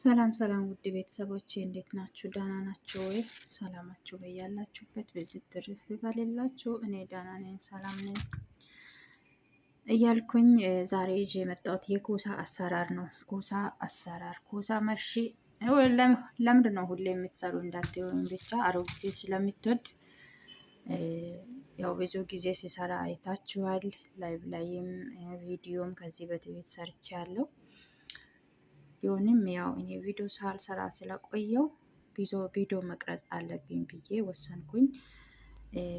ሰላም ሰላም ውድ ቤተሰቦቼ እንዴት ናችሁ? ደህና ናችሁ ወይ? ሰላማችሁ በያላችሁበት በዚህ ትርፍ ይበልላችሁ። እኔ ደህና ነኝ፣ ሰላም ነኝ እያልኩኝ ዛሬ ይዤ የመጣሁት የኩሳ አሰራር ነው። ኩሳ አሰራር ኩሳ መሺ ለምንድን ነው ሁሌ የምትሰሩ እንዳትሆን ብቻ አሮጌ ስለምትወድ ያው ብዙ ጊዜ ሲሰራ አይታችኋል። ላይቭ ላይም ቪዲዮም ከዚህ በፊት ሰርቼ ያለው ቢሆንም ያው እኔ ቪዲዮ ሳልሰራ ስለቆየው ቪዲዮ መቅረጽ አለብኝ ብዬ ወሰንኩኝ።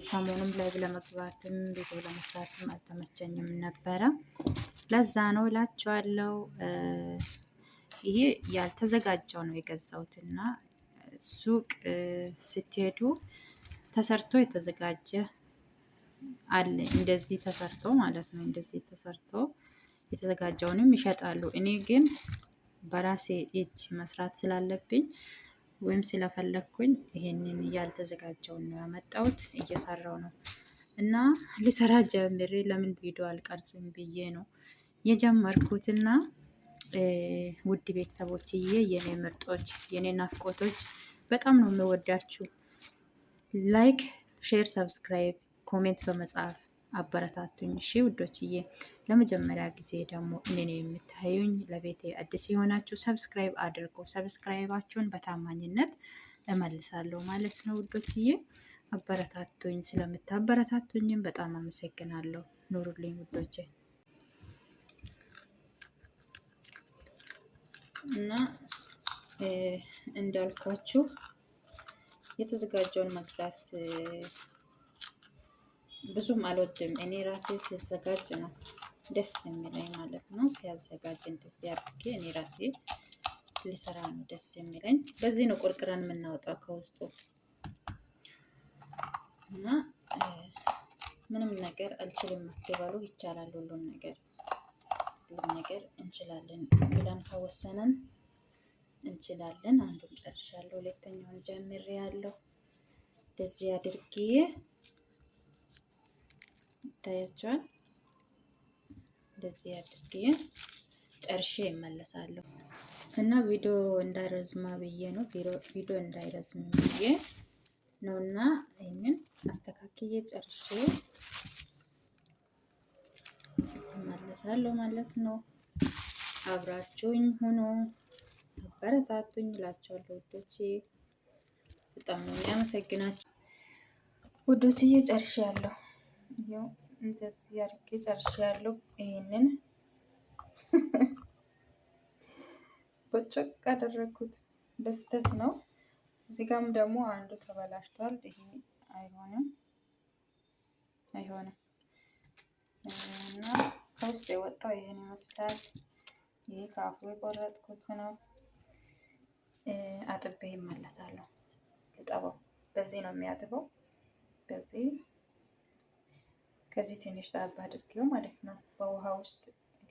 ሰሞኑም ላይቭ ለመግባትም ቪዲዮ ለመስራትም አልተመቸኝም ነበረ። ለዛ ነው እላችኋለሁ። ይሄ ያልተዘጋጀው ነው የገዛሁትና ሱቅ ስትሄዱ ተሰርቶ የተዘጋጀ አለ። እንደዚህ ተሰርቶ ማለት ነው። እንደዚህ ተሰርቶ የተዘጋጀውንም ይሸጣሉ። እኔ ግን በራሴ እጅ መስራት ስላለብኝ ወይም ስለፈለኩኝ ይሄንን ያልተዘጋጀውን ነው ያመጣሁት። እየሰራው ነው እና ልሰራ ጀምሬ ለምን ቪዲዮ አልቀርጽም ብዬ ነው የጀመርኩትና ውድ ቤተሰቦችዬ፣ የኔ ምርጦች፣ የኔ ናፍቆቶች በጣም ነው የምወዳችሁ። ላይክ፣ ሼር፣ ሰብስክራይብ፣ ኮሜንት በመጻፍ አበረታቱኝ። እሺ ውዶችዬ፣ ለመጀመሪያ ጊዜ ደግሞ እኔን የምታዩኝ ለቤቴ አዲስ የሆናችሁ ሰብስክራይብ አድርጎ ሰብስክራይባችሁን በታማኝነት እመልሳለሁ ማለት ነው ውዶችዬ። አበረታቱኝ። ስለምታበረታቱኝም በጣም አመሰግናለሁ። ኑሩልኝ ውዶቼ። እና እንዳልኳችሁ የተዘጋጀውን መግዛት ብዙም አልወድም። እኔ ራሴ ሲዘጋጅ ነው ደስ የሚለኝ ማለት ነው። ሲያዘጋጅ እንደዚህ አድርጌ እኔ ራሴ ልሰራ ነው ደስ የሚለኝ። በዚህ ነው ቆርቅረን የምናወጣው ከውስጡ እና ምንም ነገር አልችልም አትበሉ፣ ይቻላል። ሁሉም ነገር እንችላለን ብለን ከወሰነን እንችላለን። አንዱን ጨርሻለሁ፣ ሁለተኛውን ጀምሬ ያለው እንደዚህ አድርጌ ይታያቸዋል። እንደዚህ አድርጌ ጨርሼ ይመለሳለሁ እና ቪዲዮ እንዳይረዝማ ብዬ ነው ቪዲዮ እንዳይረዝም ብዬ ነውና ይሄንን አስተካክዬ ጨርሼ እመለሳለሁ ማለት ነው። አብራችሁኝ ሆኖ አበረታቱኝ እላችኋለሁ ውዶቼ። በጣም ነው የሚያመሰግናችሁ ውዶችዬ። ጨርሻለሁ። ያው እንደዚህ አድርጌ ጨርሻለሁ። ይሄንን በጭቅ አደረኩት በስተት ነው። እዚህ ጋርም ደግሞ አንዱ ተበላሽቷል። ይሄ አይሆንም እና ከውስጥ የወጣው ይሄን ይመስላል። ይሄ ከአፉ የቆረጥኩት ነው። አጥቤ ይመለሳለሁ። ልጠበው። በዚህ ነው የሚያጥበው። ከዚህ ትንሽ ጣባ አድርጌው ማለት ነው። በውሃ ውስጥ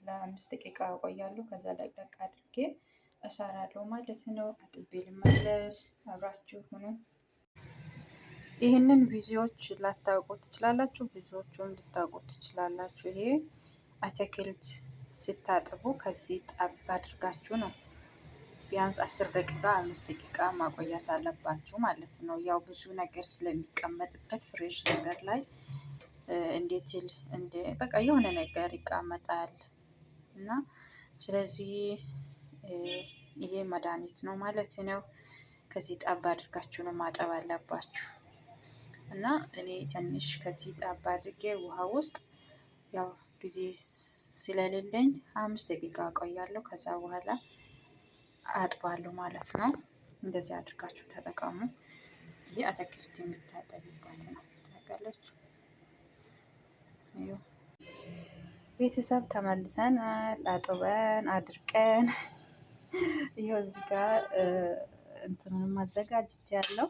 ለ5 ደቂቃ እቆያለሁ። ከዛ ለቅለቅ አድርጌ እሰራለሁ ማለት ነው። አጥቤ ልመለስ። አብራችሁ ሁኑ። ይህንን ቪዲዮዎች ላታውቁ ትችላላችሁ፣ ብዙዎቹም ልታውቁ ትችላላችሁ። ይሄ አትክልት ስታጥቡ ከዚህ ጣባ አድርጋችሁ ነው ቢያንስ 10 ደቂቃ 5 ደቂቃ ማቆየት አለባችሁ ማለት ነው። ያው ብዙ ነገር ስለሚቀመጥበት ፍሬሽ ነገር ላይ በቃ የሆነ ነገር ይቀመጣል እና ስለዚህ ይሄ መድኃኒት ነው ማለት ነው። ከዚህ ጣባ አድርጋችሁ ነው ማጠብ አለባችሁ እና እኔ ትንሽ ከዚህ ጣባ አድርጌ ውሃ ውስጥ ያው ጊዜ ስለሌለኝ 5 ደቂቃ አቆያለሁ። ከዛ በኋላ አጥባለሁ ማለት ነው። እንደዚህ አድርጋችሁ ተጠቀሙ። ይህ አትክልት የሚታጠብበት ነው ታውቃላችሁ። ቤተሰብ ተመልሰናል። አጥበን አድርቀን ይኸው እዚህ ጋር እንትኑን ማዘጋጅቼ ያለው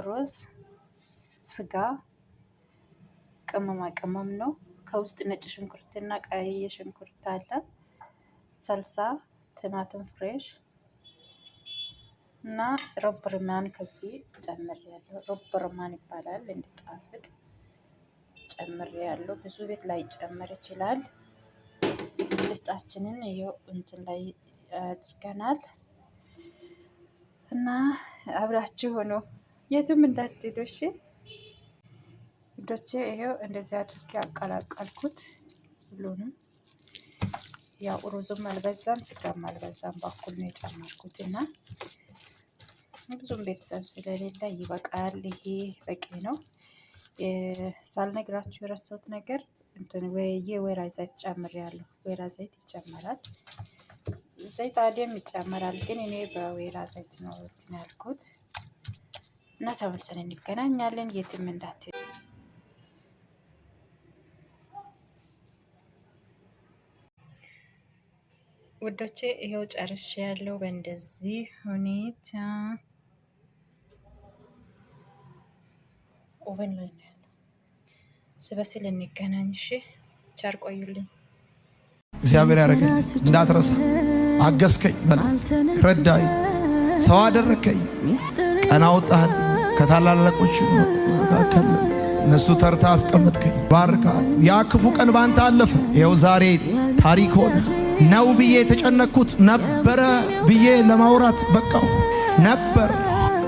ሮዝ፣ ስጋ፣ ቅመማ ቅመም ነው። ከውስጥ ነጭ ሽንኩርትና ቀይ ሽንኩርት አለ። ሰልሳ፣ ቲማቲም ፍሬሽ እና ሮብርማን ከዚህ ጨምሬያለሁ። ሮብርማን ይባላል እንዲጣፍጥ ጨምሬያለሁ። ብዙ ቤት ላይ ጨምር ይችላል። ድስታችንን ይኸው እንትን ላይ አድርገናል እና አብራችሁ ሆኖ የትም እንዳትሄዱ እሺ ውዶቼ። ይኸው እንደዚህ አድርጌ አቀላቀልኩት ሁሉንም። ያው ሩዝም አልበዛም ስጋም አልበዛም በኩል ነው የጨመርኩት እና ብዙም ቤተሰብ ስለሌለ ይበቃል። ይሄ በቂ ነው። ሳልነግራችሁ የረሳሁት ነገር እንትን የወይራ ዘይት ጨምሬያለሁ። ወይራ ዘይት ይጨመራል። ዘይት አደም ይጨመራል፣ ግን እኔ በወይራ ዘይት ነው እንትን ያልኩት እና ተመልሰን እንገናኛለን። የትም እንዳትሄዱ ውዶቼ። ይሄው ጨርሼ ያለው በእንደዚህ ሁኔታ ኦቨን ላይ ነው ያለው። ስበስል እንገናኝ እሺ። ቻር ቆዩልኝ። እግዚአብሔር ያረገኝ እንዳትረሳ። አገዝከኝ፣ ረዳኝ፣ ሰው አደረከኝ፣ ቀና አወጣህ ከታላላቆች መካከል እነሱ ተርታ አስቀመጥከኝ። ባርካል። ያ ክፉ ቀን ባንተ አለፈ። ይኸው ዛሬ ታሪክ ሆነ። ነው ብዬ የተጨነቅኩት ነበረ ብዬ ለማውራት በቃው ነበር።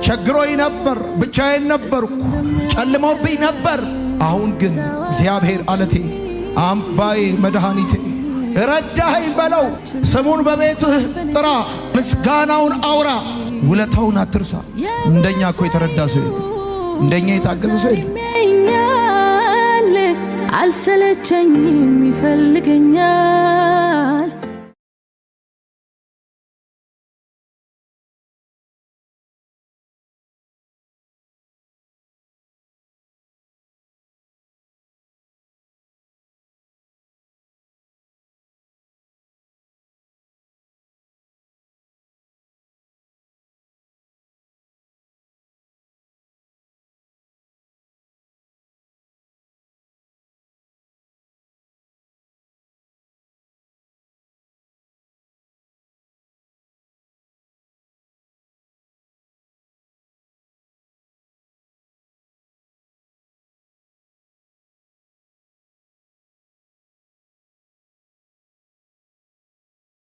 ቸግሮኝ ነበር፣ ብቻዬን ነበርኩ፣ ጨልሞብኝ ነበር። አሁን ግን እግዚአብሔር አለቴ፣ አምባዬ፣ መድኃኒቴ ረዳኸኝ በለው። ስሙን በቤትህ ጥራ፣ ምስጋናውን አውራ፣ ውለታውን አትርሳ። እንደኛ እኮ የተረዳ ሰው የለም፣ እንደኛ የታገዘ ሰው የለም። አልሰለቸኝም፣ ይፈልገኛል